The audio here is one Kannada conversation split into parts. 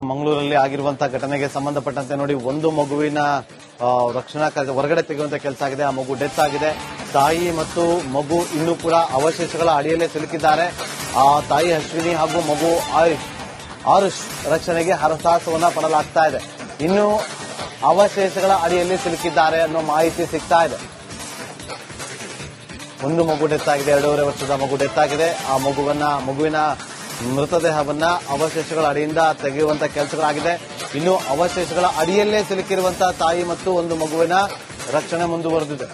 ಮಂಗಳೂರಲ್ಲಿ ಆಗಿರುವಂತಹ ಘಟನೆಗೆ ಸಂಬಂಧಪಟ್ಟಂತೆ ನೋಡಿ, ಒಂದು ಮಗುವಿನ ರಕ್ಷಣಾ ಕಾರ್ಯ ಹೊರಗಡೆ ತೆಗೆಯುವಂತ ಕೆಲಸ ಆಗಿದೆ. ಆ ಮಗು ಡೆತ್ ಆಗಿದೆ. ತಾಯಿ ಮತ್ತು ಮಗು ಇನ್ನೂ ಕೂಡ ಅವಶೇಷಗಳ ಅಡಿಯಲ್ಲೇ ಸಿಲುಕಿದ್ದಾರೆ. ಆ ತಾಯಿ ಅಶ್ವಿನಿ ಹಾಗೂ ಮಗು ಆರುಷ್ ರಕ್ಷಣೆಗೆ ಹರಸಾಹಸವನ್ನ ಪಡಲಾಗ್ತಾ ಇದೆ. ಇನ್ನು ಅವಶೇಷಗಳ ಅಡಿಯಲ್ಲಿ ಸಿಲುಕಿದ್ದಾರೆ ಅನ್ನೋ ಮಾಹಿತಿ ಸಿಗ್ತಾ ಇದೆ. ಒಂದು ಮಗು ಡೆತ್ ಆಗಿದೆ, 2.5 ವರ್ಷದ ಮಗು ಡೆತ್ ಆಗಿದೆ. ಆ ಮಗುವಿನ ಮೃತದೇಹವನ್ನ ಅವಶೇಷಗಳ ಅಡಿಯಿಂದ ತೆಗೆಯುವಂತ ಕೆಲಸಗಳಾಗಿದೆ. ಇನ್ನು ಅವಶೇಷಗಳ ಅಡಿಯಲ್ಲೇ ಸಿಲುಕಿರುವಂತಹ ತಾಯಿ ಮತ್ತು ಒಂದು ಮಗುವಿನ ರಕ್ಷಣೆ ಮುಂದುವರೆದಿದೆ.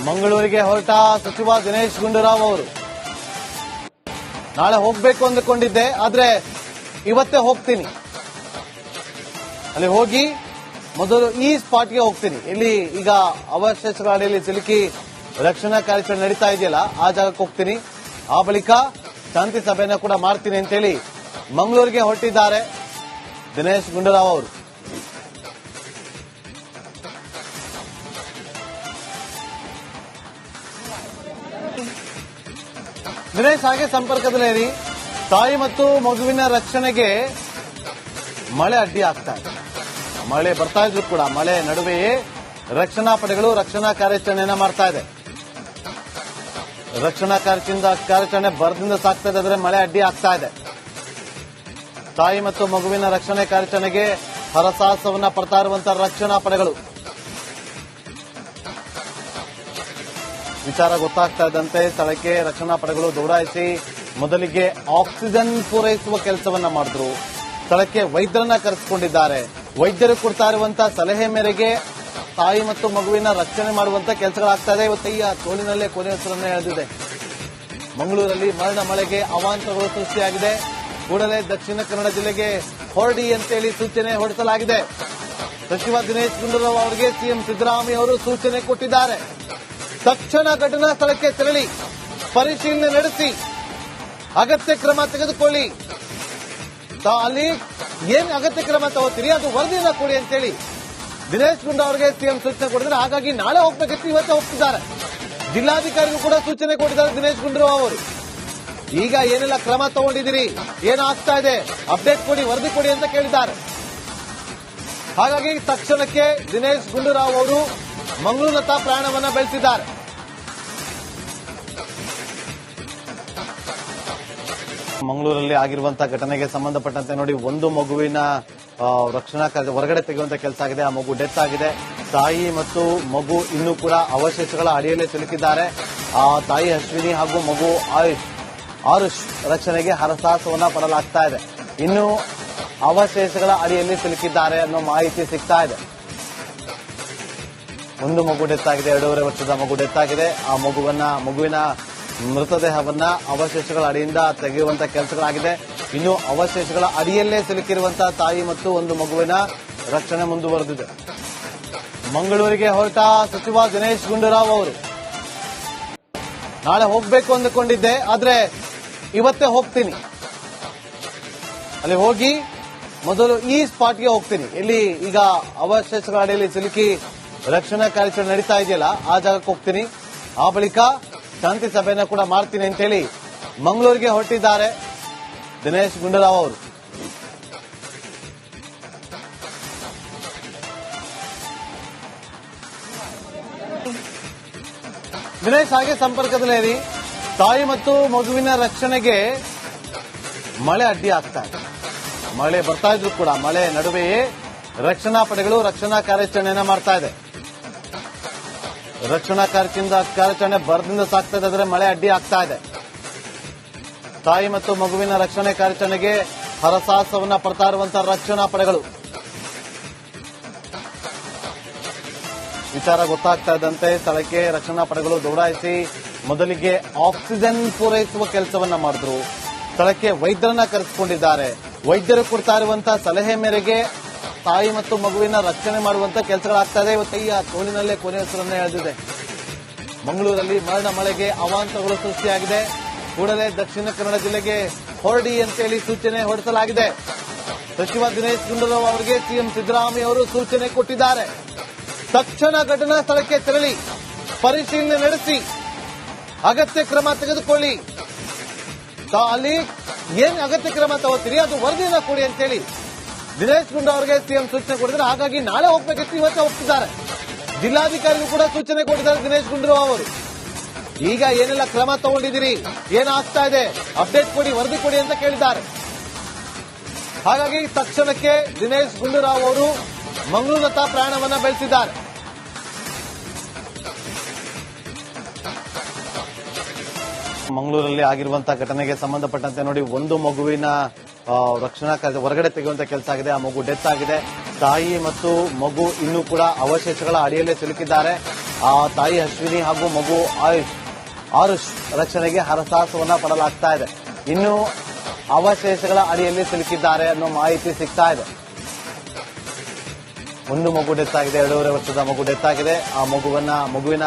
ಮಂಗಳೂರಿಗೆ ಹೊರಟ ಸಚಿವ ದಿನೇಶ್ ಗುಂಡೂರಾವ್ ಅವರು ನಾಳೆ ಹೋಗ್ಬೇಕು ಅಂದುಕೊಂಡಿದ್ದೆ, ಆದ್ರೆ ಇವತ್ತೇ ಹೋಗ್ತೀನಿ. ಅಲ್ಲಿ ಹೋಗಿ ಮೊದಲು ಈ ಸ್ಪಾಟ್ಗೆ ಹೋಗ್ತೀನಿ. ಇಲ್ಲಿ ಈಗ ಅವಶೇಷಗಳ ಅಡಿಯಲ್ಲಿ ಸಿಲುಕಿ ರಕ್ಷಣಾ ಕಾರ್ಯಾಚರಣೆ ನಡೀತಾ ಇದೆಯಲ್ಲ, ಆ ಜಾಗಕ್ಕೆ ಹೋಗ್ತೀನಿ. ಆ ಬಳಿಕ ಶಾಂತಿ ಸಭೆಯನ್ನು ಕೂಡ ಮಾಡ್ತೀನಿ ಅಂತೇಳಿ ಮಂಗಳೂರಿಗೆ ಹೊರಟಿದ್ದಾರೆ ದಿನೇಶ್ ಗುಂಡೂರಾವ್ ಅವರು. ದಿನೇಶ್ ಹಾಗೆ ಸಂಪರ್ಕದಲ್ಲಿರಿ. ತಾಯಿ ಮತ್ತು ಮಗುವಿನ ರಕ್ಷಣೆಗೆ ಮಳೆ ಅಡ್ಡಿ ಆಗ್ತಾ ಇದೆ. ಮಳೆ ಬರ್ತಾ ಇದ್ರು ಕೂಡ ಮಳೆ ನಡುವೆಯೇ ರಕ್ಷಣಾ ಪಡೆಗಳು ರಕ್ಷಣಾ ಕಾರ್ಯಾಚರಣೆಯನ್ನ ಮಾಡ್ತಾ ಇದೆ. ರಕ್ಷಣಾ ಕಾರ್ಯಾಚರಣೆ ಭರದಿಂದ ಸಾಗ್ತಾ ಇದೆ, ಆದರೆ ಮಳೆ ಅಡ್ಡಿ ಆಗ್ತಾ ಇದೆ. ತಾಯಿ ಮತ್ತು ಮಗುವಿನ ರಕ್ಷಣೆ ಕಾರ್ಯಾಚರಣೆಗೆ ಹರಸಾಹಸವನ್ನ ಪಡ್ತಾ ಇರುವಂತಹ ರಕ್ಷಣಾ ಪಡೆಗಳು. ವಿಚಾರ ಗೊತ್ತಾಗ್ತಾ ಇದ್ದಂತೆ ಸ್ಥಳಕ್ಕೆ ರಕ್ಷಣಾ ಪಡೆಗಳು ದೌಡಾಯಿಸಿ ಮೊದಲಿಗೆ ಆಕ್ಸಿಜನ್ ಪೂರೈಸುವ ಕೆಲಸವನ್ನ ಮಾಡಿದ್ರು. ಸ್ಥಳಕ್ಕೆ ವೈದ್ಯರನ್ನ ಕರೆಸಿಕೊಂಡಿದ್ದಾರೆ. ವೈದ್ಯರು ಕೊಡ್ತಾ ಇರುವಂತಹ ಸಲಹೆ ಮೇರೆಗೆ ತಾಯಿ ಮತ್ತು ಮಗುವಿನ ರಕ್ಷಣೆ ಮಾಡುವಂತ ಕೆಲಸಗಳಾಗ್ತಾ ಇದೆ. ಇವತ್ತಯ್ಯ ತೋಳಿನಲ್ಲೇ ಕೊನೆ ಹೆಸರನ್ನ ಎಳೆದಿದೆ. ಮಂಗಳೂರಲ್ಲಿ ಮರಣ ಮಳೆಗೆ ಅವಾಂತರಗಳು ಸೃಷ್ಟಿಯಾಗಿದೆ. ಕೂಡಲೇ ದಕ್ಷಿಣ ಕನ್ನಡ ಜಿಲ್ಲೆಗೆ ಹೊರಡಿ ಅಂತೇಳಿ ಸೂಚನೆ ಹೊರಡಿಸಲಾಗಿದೆ. ಸಚಿವ ದಿನೇಶ್ ಗುಂಡೂರಾವ್ ಅವರಿಗೆ ಸಿಎಂ ಸಿದ್ದರಾಮಯ್ಯ ಅವರು ಸೂಚನೆ ಕೊಟ್ಟಿದ್ದಾರೆ. ತಕ್ಷಣ ಘಟನಾ ಸ್ಥಳಕ್ಕೆ ತೆರಳಿ ಪರಿಶೀಲನೆ ನಡೆಸಿ ಅಗತ್ಯ ಕ್ರಮ ತೆಗೆದುಕೊಳ್ಳಿ. ಅಲ್ಲಿ ಏನ್ ಅಗತ್ಯ ಕ್ರಮ ತಗೋತೀರಿ ಅದು ವರದಿಯನ್ನ ಕೊಡಿ ಅಂತೇಳಿ ದಿನೇಶ್ ಗುಂಡೂರಾವ್ ಅವರಿಗೆ ಸಿಎಂ ಸೂಚನೆ ಕೊಟ್ಟಿದ್ದಾರೆ. ಹಾಗಾಗಿ ನಾಳೆ ಹೋಗ್ಬೇಕಿತ್ತು, ಇವತ್ತೇ ಹೋಗ್ತಿದ್ದಾರೆ. ಜಿಲ್ಲಾಧಿಕಾರಿಗೂ ಕೂಡ ಸೂಚನೆ ಕೊಟ್ಟಿದ್ದಾರೆ ದಿನೇಶ್ ಗುಂಡೂರಾವ್ ಅವರು. ಈಗ ಏನೆಲ್ಲ ಕ್ರಮ ತಗೊಂಡಿದ್ದೀರಿ, ಏನಾಗ್ತಾ ಇದೆ ಅಪ್ಡೇಟ್ ಕೊಡಿ, ವರದಿ ಕೊಡಿ ಅಂತ ಕೇಳಿದ್ದಾರೆ. ಹಾಗಾಗಿ ತಕ್ಷಣಕ್ಕೆ ದಿನೇಶ್ ಗುಂಡೂರಾವ್ ಅವರು ಮಂಗಳೂರಿನತ್ತ ಪ್ರಯಾಣವನ್ನ ಬೆಳೆಸಿದ್ದಾರೆ. ಮಂಗಳೂರಲ್ಲಿ ಆಗಿರುವಂತಹ ಘಟನೆಗೆ ಸಂಬಂಧಪಟ್ಟಂತೆ ನೋಡಿ, ಒಂದು ಮಗುವಿನ ರಕ್ಷಣಾ ಕಾರ್ಯ ಹೊರಗಡೆ ತೆಗೆಯುವಂತ ಕೆಲಸ ಆಗಿದೆ. ಆ ಮಗು ಡೆತ್ ಆಗಿದೆ. ತಾಯಿ ಮತ್ತು ಮಗು ಇನ್ನೂ ಕೂಡ ಅವಶೇಷಗಳ ಅಡಿಯಲ್ಲೇ ಸಿಲುಕಿದ್ದಾರೆ. ಆ ತಾಯಿ ಅಶ್ವಿನಿ ಹಾಗೂ ಮಗು ಆರುಷ್ ರಕ್ಷಣೆಗೆ ಹರಸಾಹಸವನ್ನ ಪಡಲಾಗ್ತಾ ಇದೆ. ಇನ್ನು ಅವಶೇಷಗಳ ಅಡಿಯಲ್ಲಿ ಸಿಲುಕಿದ್ದಾರೆ ಅನ್ನೋ ಮಾಹಿತಿ ಸಿಗ್ತಾ ಇದೆ. ಒಂದು ಮಗು ಡೆತ್ ಆಗಿದೆ, 2.5 ವರ್ಷದ ಮಗು ಡೆತ್ ಆಗಿದೆ. ಆ ಮಗುವಿನ ಮೃತದೇಹವನ್ನ ಅವಶೇಷಗಳ ಅಡಿಯಿಂದ ತೆಗೆಯುವಂತ ಕೆಲಸಗಳಾಗಿದೆ. ಇನ್ನು ಅವಶೇಷಗಳ ಅಡಿಯಲ್ಲೇ ಸಿಲುಕಿರುವಂತಹ ತಾಯಿ ಮತ್ತು ಒಂದು ಮಗುವಿನ ರಕ್ಷಣೆ ಮುಂದುವರೆದಿದೆ. ಮಂಗಳೂರಿಗೆ ಹೊರಟ ಸಚಿವ ದಿನೇಶ್ ಗುಂಡೂರಾವ್ ಅವರು ನಾಳೆ ಹೋಗ್ಬೇಕು ಅಂದುಕೊಂಡಿದ್ದೆ, ಆದ್ರೆ ಇವತ್ತೇ ಹೋಗ್ತೀನಿ. ಅಲ್ಲಿ ಹೋಗಿ ಮೊದಲು ಈ ಸ್ಪಾಟ್ಗೆ ಹೋಗ್ತೀನಿ. ಇಲ್ಲಿ ಈಗ ಅವಶೇಷಗಳ ಅಡಿಯಲ್ಲಿ ಸಿಲುಕಿ ರಕ್ಷಣಾ ಕಾರ್ಯಾಚರಣೆ ನಡೀತಾ ಇದೆಯಲ್ಲ, ಆ ಜಾಗಕ್ಕೆ ಹೋಗ್ತೀನಿ. ಆ ಬಳಿಕ ಶಾಂತಿ ಸಭೆಯನ್ನು ಕೂಡ ಮಾಡ್ತೀನಿ ಅಂತೇಳಿ ಮಂಗಳೂರಿಗೆ ಹೊರಟಿದ್ದಾರೆ ದಿನೇಶ್ ಗುಂಡೂರಾವ್ ಅವರು. ದಿನೇಶ್ ಹಾಗೆ ಸಂಪರ್ಕದಲ್ಲಿರಿ. ತಾಯಿ ಮತ್ತು ಮಗುವಿನ ರಕ್ಷಣೆಗೆ ಮಳೆ ಅಡ್ಡಿ ಆಗ್ತಾ ಇದೆ. ಮಳೆ ಬರ್ತಾ ಇದ್ರು ಕೂಡ ಮಳೆ ನಡುವೆಯೇ ರಕ್ಷಣಾ ಪಡೆಗಳು ರಕ್ಷಣಾ ಕಾರ್ಯಾಚರಣೆಯನ್ನ ಮಾಡ್ತಾ ಇದೆ. ರಕ್ಷಣಾ ಕಾರ್ಯಾಚರಣೆ ಭರದಿಂದ ಸಾಗ್ತಾ ಇದೆ, ಆದರೆ ಮಳೆ ಅಡ್ಡಿ ಆಗ್ತಾ ಇದೆ. ತಾಯಿ ಮತ್ತು ಮಗುವಿನ ರಕ್ಷಣೆ ಕಾರ್ಯಾಚರಣೆಗೆ ಹರಸಾಹಸವನ್ನ ಪಡ್ತಾ ಇರುವಂತಹ ರಕ್ಷಣಾ ಪಡೆಗಳು. ವಿಚಾರ ಗೊತ್ತಾಗ್ತಾ ಇದ್ದಂತೆ ಸ್ಥಳಕ್ಕೆ ರಕ್ಷಣಾ ಪಡೆಗಳು ದೌಡಾಯಿಸಿ ಮೊದಲಿಗೆ ಆಕ್ಸಿಜನ್ ಪೂರೈಸುವ ಕೆಲಸವನ್ನ ಮಾಡಿದ್ರು. ಸ್ಥಳಕ್ಕೆ ವೈದ್ಯರನ್ನ ಕರೆಸಿಕೊಂಡಿದ್ದಾರೆ. ವೈದ್ಯರು ಕೊಡ್ತಾ ಇರುವಂತಹ ಸಲಹೆ ಮೇರೆಗೆ ತಾಯಿ ಮತ್ತು ಮಗುವಿನ ರಕ್ಷಣೆ ಮಾಡುವಂತ ಕೆಲಸಗಳಾಗ್ತಾ ಇದೆ. ಇವತ್ತಯ್ಯ ತೋಳಿನಲ್ಲೇ ಕೊನೆ ಹೆಸರನ್ನ ಎಳೆದಿದೆ. ಮಂಗಳೂರಲ್ಲಿ ಮರಣ ಮಳೆಗೆ ಅವಾಂತರಗಳು ಸೃಷ್ಟಿಯಾಗಿದೆ. ಕೂಡಲೇ ದಕ್ಷಿಣ ಕನ್ನಡ ಜಿಲ್ಲೆಗೆ ಹೊರಡಿ ಅಂತೇಳಿ ಸೂಚನೆ ಹೊರಡಿಸಲಾಗಿದೆ. ಸಚಿವ ದಿನೇಶ್ ಗುಂಡೂರಾವ್ ಅವರಿಗೆ ಸಿಎಂ ಸಿದ್ದರಾಮಯ್ಯ ಅವರು ಸೂಚನೆ ಕೊಟ್ಟಿದ್ದಾರೆ. ತಕ್ಷಣ ಘಟನಾ ಸ್ಥಳಕ್ಕೆ ತೆರಳಿ ಪರಿಶೀಲನೆ ನಡೆಸಿ ಅಗತ್ಯ ಕ್ರಮ ತೆಗೆದುಕೊಳ್ಳಿ. ಅಲ್ಲಿ ಏನ್ ಅಗತ್ಯ ಕ್ರಮ ತಗೋತೀರಿ ಅದು ವರದಿಯನ್ನ ಕೊಡಿ ಅಂತೇಳಿ ದಿನೇಶ್ ಗುಂಡೂರಾವ್ ಅವರಿಗೆ ಸಿಎಂ ಸೂಚನೆ ಕೊಟ್ಟಿದ್ದಾರೆ. ಹಾಗಾಗಿ ನಾಳೆ ಹೋಗ್ಬೇಕಿತ್ತು, ಇವತ್ತೇ ಹೋಗ್ತಿದ್ದಾರೆ. ಜಿಲ್ಲಾಧಿಕಾರಿಗಳು ಕೂಡ ಸೂಚನೆ ಕೊಟ್ಟಿದ್ದಾರೆ ದಿನೇಶ್ ಗುಂಡೂರಾವ್ ಅವರು. ಈಗ ಏನೆಲ್ಲ ಕ್ರಮ ತಗೊಂಡಿದ್ದೀರಿ, ಏನಾಗ್ತಾ ಇದೆ, ಅಪ್ಡೇಟ್ ಕೊಡಿ, ವರದಿ ಕೊಡಿ ಅಂತ ಕೇಳಿದ್ದಾರೆ. ಹಾಗಾಗಿ ತಕ್ಷಣಕ್ಕೆ ದಿನೇಶ್ ಗುಂಡೂರಾವ್ ಅವರು ಮಂಗಳೂರತ್ತ ಪ್ರಯಾಣವನ್ನ ಬೆಳೆಸಿದ್ದಾರೆ. ಮಂಗಳೂರಲ್ಲಿ ಆಗಿರುವಂತಹ ಘಟನೆಗೆ ಸಂಬಂಧಪಟ್ಟಂತೆ ನೋಡಿ, ಒಂದು ಮಗುವಿನ ರಕ್ಷಣಾ ಕಾರ್ಯ ಹೊರಗಡೆ ತೆಗೆಯುವಂತ ಕೆಲಸ ಆಗಿದೆ. ಆ ಮಗು ಡೆತ್ ಆಗಿದೆ. ತಾಯಿ ಮತ್ತು ಮಗು ಇನ್ನೂ ಕೂಡ ಅವಶೇಷಗಳ ಅಡಿಯಲ್ಲೇ ಸಿಲುಕಿದ್ದಾರೆ. ಆ ತಾಯಿ ಅಶ್ವಿನಿ ಹಾಗೂ ಮಗು ಆರುಷ್ ರಕ್ಷಣೆಗೆ ಹರಸಾಹಸವನ್ನ ಪಡಲಾಗ್ತಾ ಇದೆ. ಇನ್ನು ಅವಶೇಷಗಳ ಅಡಿಯಲ್ಲಿ ಸಿಲುಕಿದ್ದಾರೆ ಅನ್ನೋ ಮಾಹಿತಿ ಸಿಗ್ತಾ ಇದೆ. ಒಂದು ಮಗು ಡೆತ್ ಆಗಿದೆ, 2.5 ವರ್ಷದ ಮಗು ಡೆತ್ ಆಗಿದೆ. ಆ ಮಗುವಿನ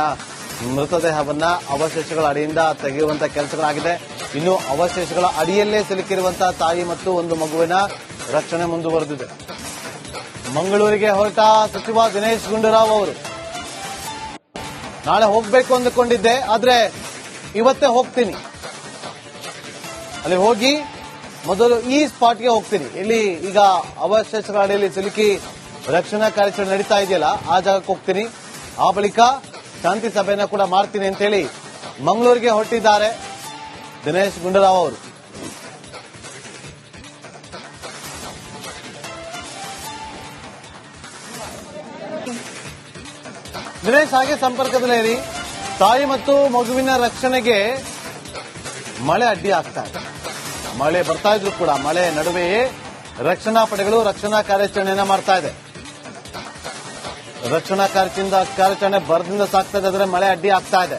ಮೃತದೇಹವನ್ನ ಅವಶೇಷಗಳ ಅಡಿಯಿಂದ ತೆಗೆಯುವಂತ ಕೆಲಸಗಳಾಗಿದೆ. ಇನ್ನು ಅವಶೇಷಗಳ ಅಡಿಯಲ್ಲೇ ಸಿಲುಕಿರುವಂತಹ ತಾಯಿ ಮತ್ತು ಒಂದು ಮಗುವಿನ ರಕ್ಷಣೆ ಮುಂದುವರೆದಿದೆ. ಮಂಗಳೂರಿಗೆ ಹೊರಟ ಸಚಿವ ದಿನೇಶ್ ಗುಂಡೂರಾವ್ ಅವರು ನಾಳೆ ಹೋಗ್ಬೇಕು ಅಂದುಕೊಂಡಿದ್ದೆ, ಆದ್ರೆ ಇವತ್ತೇ ಹೋಗ್ತೀನಿ. ಅಲ್ಲಿ ಹೋಗಿ ಮೊದಲು ಈ ಸ್ಪಾಟ್ಗೆ ಹೋಗ್ತೀನಿ. ಇಲ್ಲಿ ಈಗ ಅವಶೇಷಗಳ ಅಡಿಯಲ್ಲಿ ಸಿಲುಕಿ ರಕ್ಷಣಾ ಕಾರ್ಯಾಚರಣೆ ನಡೀತಾ ಇದೆಯಲ್ಲ, ಆ ಜಾಗಕ್ಕೆ ಹೋಗ್ತೀನಿ. ಆ ಬಳಿಕ ಶಾಂತಿ ಸಭೆಯನ್ನ ಕೂಡ ಮಾಡ್ತೀನಿ ಅಂತ ಹೇಳಿ ಮಂಗಳೂರಿಗೆ ಹೊರಟಿದ್ದಾರೆ ದಿನೇಶ್ ಗುಂಡೂರಾವ್ ಅವರು. ದಿನೇಶ್ ಹಾಗೆ ಸಂಪರ್ಕದಲ್ಲಿರಿ. ತಾಯಿ ಮತ್ತು ಮಗುವಿನ ರಕ್ಷಣೆಗೆ ಮಳೆ ಅಡ್ಡಿ ಆಗ್ತಾ ಇದೆ. ಮಳೆ ಬರ್ತಾ ಇದ್ರು ಕೂಡ ಮಳೆ ನಡುವೆಯೇ ರಕ್ಷಣಾ ಪಡೆಗಳು ರಕ್ಷಣಾ ಕಾರ್ಯಾಚರಣೆಯನ್ನ ಮಾಡ್ತಾ ಇದೆ. ರಕ್ಷಣಾ ಕಾರ್ಯಾಚರಣೆ ಭರದಿಂದ ಸಾಗ್ತಾ ಇದೆ, ಆದರೆ ಮಳೆ ಅಡ್ಡಿ ಆಗ್ತಾ ಇದೆ.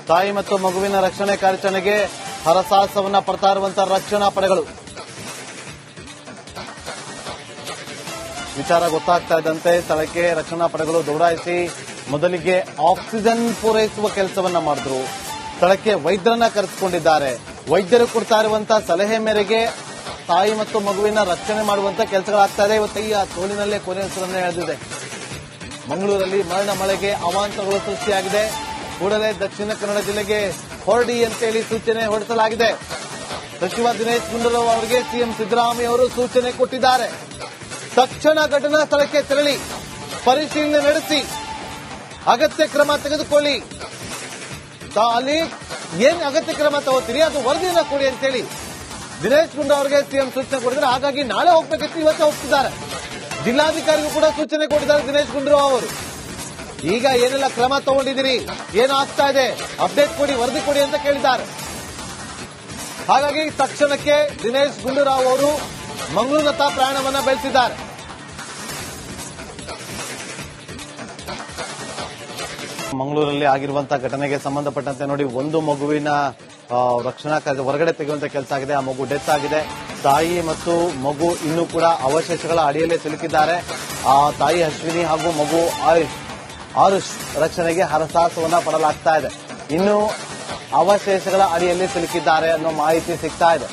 ತಾಯಿ ಮತ್ತು ಮಗುವಿನ ರಕ್ಷಣೆ ಕಾರ್ಯಾಚರಣೆಗೆ ಹರಸಾಹಸವನ್ನ ಪಡ್ತಾ ಇರುವಂತಹ ರಕ್ಷಣಾ ಪಡೆಗಳು. ವಿಚಾರ ಗೊತ್ತಾಗ್ತಾ ಇದ್ದಂತೆ ಸ್ಥಳಕ್ಕೆ ರಕ್ಷಣಾ ಪಡೆಗಳು ದೌಡಾಯಿಸಿ ಮೊದಲಿಗೆ ಆಕ್ಸಿಜನ್ ಪೂರೈಸುವ ಕೆಲಸವನ್ನ ಮಾಡಿದ್ರು. ಸ್ಥಳಕ್ಕೆ ವೈದ್ಯರನ್ನ ಕರೆಸಿಕೊಂಡಿದ್ದಾರೆ. ವೈದ್ಯರು ಕೊಡ್ತಾ ಇರುವಂತಹ ಸಲಹೆ ಮೇರೆಗೆ ತಾಯಿ ಮತ್ತು ಮಗುವಿನ ರಕ್ಷಣೆ ಮಾಡುವಂತ ಕೆಲಸಗಳಾಗ್ತಾ ಇದೆ. ಇವತ್ತು ಈ ತೋಳಿನಲ್ಲೇ ಕೊನೆಯ ಹೆಸರನ್ನ ಎಳೆದಿದೆ. ಮಂಗಳೂರಲ್ಲಿ ಮಳೆಗೆ ಅವಾಂತರಗಳು ಸೃಷ್ಟಿಯಾಗಿದೆ. ಕೂಡಲೇ ದಕ್ಷಿಣ ಕನ್ನಡ ಜಿಲ್ಲೆಗೆ ಹೊರಡಿ ಅಂತೇಳಿ ಸೂಚನೆ ಹೊರಡಿಸಲಾಗಿದೆ. ಸಚಿವ ದಿನೇಶ್ ಗುಂಡೂರಾವ್ ಅವರಿಗೆ ಸಿಎಂ ಸಿದ್ದರಾಮಯ್ಯ ಅವರು ಸೂಚನೆ ಕೊಟ್ಟಿದ್ದಾರೆ. ತಕ್ಷಣ ಘಟನಾ ಸ್ಥಳಕ್ಕೆ ತೆರಳಿ ಪರಿಶೀಲನೆ ನಡೆಸಿ ಅಗತ್ಯ ಕ್ರಮ ತೆಗೆದುಕೊಳ್ಳಿ. ಅಲ್ಲಿ ಏನ್ ಅಗತ್ಯ ಕ್ರಮ ತಗೋತೀರಿ ಅದು ವರದಿಯನ್ನ ಕೊಡಿ ಅಂತೇಳಿ ದಿನೇಶ್ ಗುಂಡೂರಾವ್ ಅವರಿಗೆ ಸಿಎಂ ಸೂಚನೆ ಕೊಟ್ಟಿದ್ದಾರೆ. ಹಾಗಾಗಿ ನಾಳೆ ಹೋಗ್ಬೇಕಿತ್ತು, ಇವತ್ತೇ ಹೋಗ್ತಿದ್ದಾರೆ. ಜಿಲ್ಲಾಧಿಕಾರಿಗಳು ಕೂಡ ಸೂಚನೆ ಕೊಟ್ಟಿದ್ದಾರೆ ದಿನೇಶ್ ಗುಂಡೂರಾವ್ ಅವರು. ಈಗ ಏನೆಲ್ಲ ಕ್ರಮ ತಗೊಂಡಿದ್ದೀರಿ, ಏನಾಗ್ತಾ ಇದೆ, ಅಪ್ಡೇಟ್ ಕೊಡಿ, ವರದಿ ಕೊಡಿ ಅಂತ ಕೇಳಿದ್ದಾರೆ. ಹಾಗಾಗಿ ತಕ್ಷಣಕ್ಕೆ ದಿನೇಶ್ ಗುಂಡೂರಾವ್ ಅವರು ಮಂಗಳೂರತ್ತ ಪ್ರಯಾಣವನ್ನ ಬೆಳೆಸಿದ್ದಾರೆ. ಮಂಗಳೂರಲ್ಲಿ ಆಗಿರುವಂತಹ ಘಟನೆಗೆ ಸಂಬಂಧಪಟ್ಟಂತೆ ನೋಡಿ, ಒಂದು ಮಗುವಿನ ರಕ್ಷಣಾ ಕಾರ್ಯ ಹೊರಗಡೆ ತೆಗೆಯುವಂತ ಕೆಲಸ ಆಗಿದೆ. ಆ ಮಗು ಡೆತ್ ಆಗಿದೆ. ತಾಯಿ ಮತ್ತು ಮಗು ಇನ್ನೂ ಕೂಡ ಅವಶೇಷಗಳ ಅಡಿಯಲ್ಲೇ ಸಿಲುಕಿದ್ದಾರೆ. ಆ ತಾಯಿ ಅಶ್ವಿನಿ ಹಾಗೂ ಮಗು ಆರುಷ್ ರಕ್ಷಣೆಗೆ ಹರಸಾಹಸವನ್ನ ಪಡಲಾಗ್ತಾ ಇದೆ. ಇನ್ನು ಅವಶೇಷಗಳ ಅಡಿಯಲ್ಲಿ ಸಿಲುಕಿದ್ದಾರೆ ಅನ್ನೋ ಮಾಹಿತಿ ಸಿಗ್ತಾ ಇದೆ.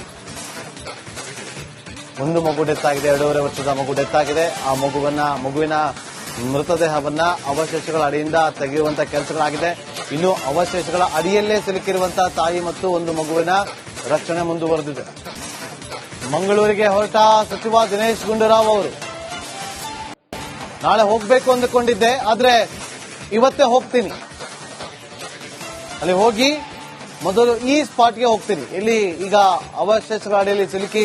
ಒಂದು ಮಗು ಡೆತ್ ಆಗಿದೆ, 2.5 ವರ್ಷದ ಮಗು ಡೆತ್ ಆಗಿದೆ. ಆ ಮಗುವಿನ ಮೃತದೇಹವನ್ನ ಅವಶೇಷಗಳ ಅಡಿಯಿಂದ ತೆಗೆಯುವಂತ ಕೆಲಸಗಳಾಗಿದೆ. ಇನ್ನು ಅವಶೇಷಗಳ ಅಡಿಯಲ್ಲೇ ಸಿಲುಕಿರುವಂತಹ ತಾಯಿ ಮತ್ತು ಒಂದು ಮಗುವಿನ ರಕ್ಷಣೆ ಮುಂದುವರೆದಿದೆ. ಮಂಗಳೂರಿಗೆ ಹೊರಟ ಸಚಿವ ದಿನೇಶ್ ಗುಂಡೂರಾವ್ ಅವರು ನಾಳೆ ಹೋಗ್ಬೇಕು ಅಂದುಕೊಂಡಿದ್ದೆ, ಆದ್ರೆ ಇವತ್ತೇ ಹೋಗ್ತೀನಿ. ಅಲ್ಲಿ ಹೋಗಿ ಮೊದಲು ಈ ಸ್ಪಾಟ್ಗೆ ಹೋಗ್ತೀನಿ. ಇಲ್ಲಿ ಈಗ ಅವಶೇಷಗಳ ಅಡಿಯಲ್ಲಿ ಸಿಲುಕಿ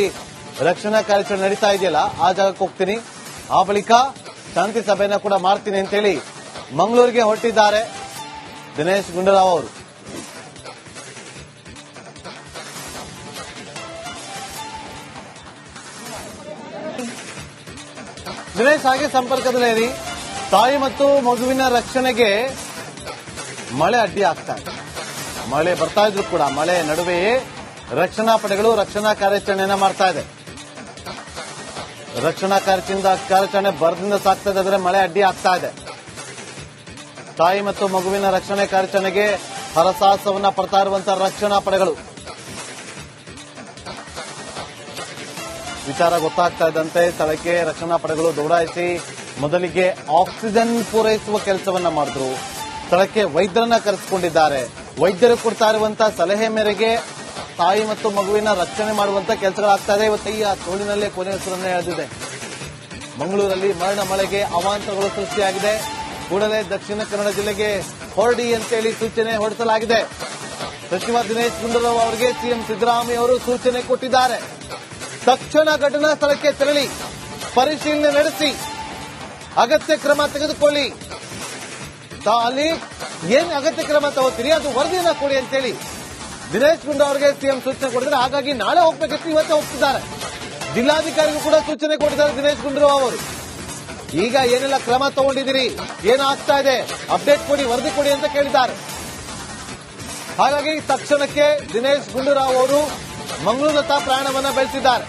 ರಕ್ಷಣಾ ಕಾರ್ಯಾಚರಣೆ ನಡೀತಾ ಇದೆಯಲ್ಲ, ಆ ಜಾಗಕ್ಕೆ ಹೋಗ್ತೀನಿ. ಆ ಬಳಿಕ ಶಾಂತಿ ಸಭೆಯನ್ನ ಕೂಡ ಮಾಡ್ತೀನಿ ಅಂತೇಳಿ ಮಂಗಳೂರಿಗೆ ಹೊರಟಿದ್ದಾರೆ ದಿನೇಶ್ ಗುಂಡೂರಾವ್ ಅವರು. ದಿನೇಶ್ ಹಾಗೆ ಸಂಪರ್ಕದಲ್ಲಿರಿ. ತಾಯಿ ಮತ್ತು ಮಗುವಿನ ರಕ್ಷಣೆಗೆ ಮಳೆ ಅಡ್ಡಿ ಆಗ್ತಾ ಇದೆ. ಮಳೆ ಬರ್ತಾ ಇದ್ರು ಕೂಡ ಮಳೆ ನಡುವೆಯೇ ರಕ್ಷಣಾ ಪಡೆಗಳು ರಕ್ಷಣಾ ಕಾರ್ಯಾಚರಣೆಯನ್ನ ಮಾಡ್ತಾ ಇದೆ. ರಕ್ಷಣಾ ಕಾರ್ಯಾಚರಣೆ ಭರದಿಂದ ಸಾಗ್ತಾ ಇದೆ, ಆದರೆ ಮಳೆ ಅಡ್ಡಿ ಆಗ್ತಾ ಇದೆ. ತಾಯಿ ಮತ್ತು ಮಗುವಿನ ರಕ್ಷಣೆ ಕಾರ್ಯಾಚರಣೆಗೆ ಹರಸಾಹಸವನ್ನ ಪಡ್ತಾ ಇರುವಂತಹ ರಕ್ಷಣಾ ಪಡೆಗಳು. ವಿಚಾರ ಗೊತ್ತಾಗ್ತಾ ಇದ್ದಂತೆ ಸ್ಥಳಕ್ಕೆ ರಕ್ಷಣಾ ಪಡೆಗಳು ದೌಡಾಯಿಸಿ ಮೊದಲಿಗೆ ಆಕ್ಸಿಜನ್ ಪೂರೈಸುವ ಕೆಲಸವನ್ನ ಮಾಡಿದ್ರು. ಸ್ಥಳಕ್ಕೆ ವೈದ್ಯರನ್ನ ಕರೆಸಿಕೊಂಡಿದ್ದಾರೆ. ವೈದ್ಯರು ಕೊಡ್ತಾ ಇರುವಂತಹ ಸಲಹೆ ಮೇರೆಗೆ ತಾಯಿ ಮತ್ತು ಮಗುವಿನ ರಕ್ಷಣೆ ಮಾಡುವಂತ ಕೆಲಸಗಳಾಗ್ತಾ ಇದೆ. ಇವತ್ತು ಈ ತೋಳಿನಲ್ಲೇ ಕೊನೆ ಹೆಸರನ್ನೇ ಎಳೆದಿದೆ. ಮಂಗಳೂರಲ್ಲಿ ಮರಣ ಮಳೆಗೆ ಅವಾಂತರಗಳು ಸೃಷ್ಟಿಯಾಗಿದೆ. ಕೂಡಲೇ ದಕ್ಷಿಣ ಕನ್ನಡ ಜಿಲ್ಲೆಗೆ ಹೊರಡಿ ಅಂತೇಳಿ ಸೂಚನೆ ಹೊರಡಿಸಲಾಗಿದೆ. ಸಚಿವ ದಿನೇಶ್ ಗುಂಡೂರಾವ್ ಅವರಿಗೆ ಸಿಎಂ ಸಿದ್ದರಾಮಯ್ಯ ಅವರು ಸೂಚನೆ ಕೊಟ್ಟಿದ್ದಾರೆ. ತಕ್ಷಣ ಘಟನಾ ಸ್ಥಳಕ್ಕೆ ತೆರಳಿ ಪರಿಶೀಲನೆ ನಡೆಸಿ ಅಗತ್ಯ ಕ್ರಮ ತೆಗೆದುಕೊಳ್ಳಿ. ಅಲ್ಲಿ ಏನ್ ಅಗತ್ಯ ಕ್ರಮ ತಗೋತೀರಿ ಅದು ವರದಿಯನ್ನ ಕೊಡಿ ಅಂತೇಳಿ ದಿನೇಶ್ ಗುಂಡೂರಾವ್ ಅವರಿಗೆ ಸಿಎಂ ಸೂಚನೆ ಕೊಟ್ಟಿದ್ದಾರೆ. ಹಾಗಾಗಿ ನಾಳೆ ಹೋಗ್ಬೇಕಿತ್ತು, ಇವತ್ತೇ ಹೋಗ್ತಿದ್ದಾರೆ. ಜಿಲ್ಲಾಧಿಕಾರಿಗೂ ಕೂಡ ಸೂಚನೆ ಕೊಟ್ಟಿದ್ದಾರೆ ದಿನೇಶ್ ಗುಂಡೂರಾವ್ ಅವರು. ಈಗ ಏನೆಲ್ಲ ಕ್ರಮ ತಗೊಂಡಿದ್ದೀರಿ, ಏನಾಗ್ತಾ ಇದೆ, ಅಪ್ಡೇಟ್ ಕೊಡಿ, ವರದಿ ಕೊಡಿ ಅಂತ ಕೇಳಿದ್ದಾರೆ. ಹಾಗಾಗಿ ತಕ್ಷಣಕ್ಕೆ ದಿನೇಶ್ ಗುಂಡೂರಾವ್ ಅವರು ಮಂಗಳೂರತ್ತ ಪ್ರಯಾಣವನ್ನ ಬೆಳೆಸಿದ್ದಾರೆ.